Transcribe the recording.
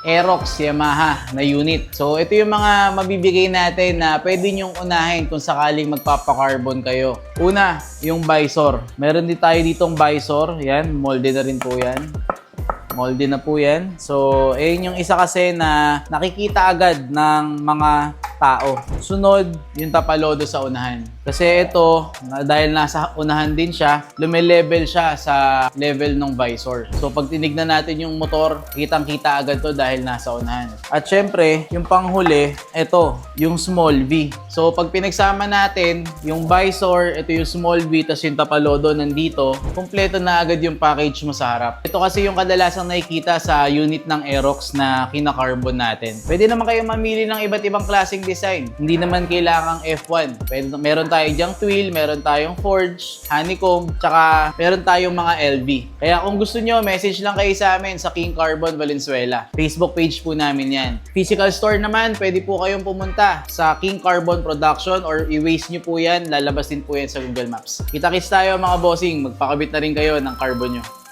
Aerox Yamaha na unit. So ito yung mga mabibigay natin na pwede nyong unahin kung sakaling magpapakarbon kayo. Una, yung visor. Meron din tayo ditong visor. Yan, molde na rin po yan. Molde na po yan. So, ayun yung isa kasi na nakikita agad ng mga tao. Sunod, yung tapalodo sa unahan. Kasi ito, dahil nasa unahan din siya, lumilevel siya sa level ng visor. So, pag tinignan natin yung motor, kitang-kita agad to dahil nasa unahan. At syempre, yung panghuli, ito, yung small V. So, pag pinagsama natin, yung visor, ito yung small V, tas yung tapalodo nandito, kumpleto na agad yung package mo sa harap. Ito kasi yung kadalasang nakikita sa unit ng Aerox na kinakarbon natin. Pwede naman kayo mamili ng iba't ibang klaseng design. Hindi naman kailangang F1. Meron tayong junk wheel, meron tayong forge, honeycomb, tsaka meron tayong mga LV. Kaya kung gusto nyo, message lang kayo sa amin sa King Carbon Valenzuela. Facebook page po namin yan. Physical store naman, pwede po kayong pumunta sa King Carbon Production or i-waste nyo po yan, lalabas din po yan sa Google Maps. Kita-kits tayo mga bossing, magpakabit na rin kayo ng carbon nyo.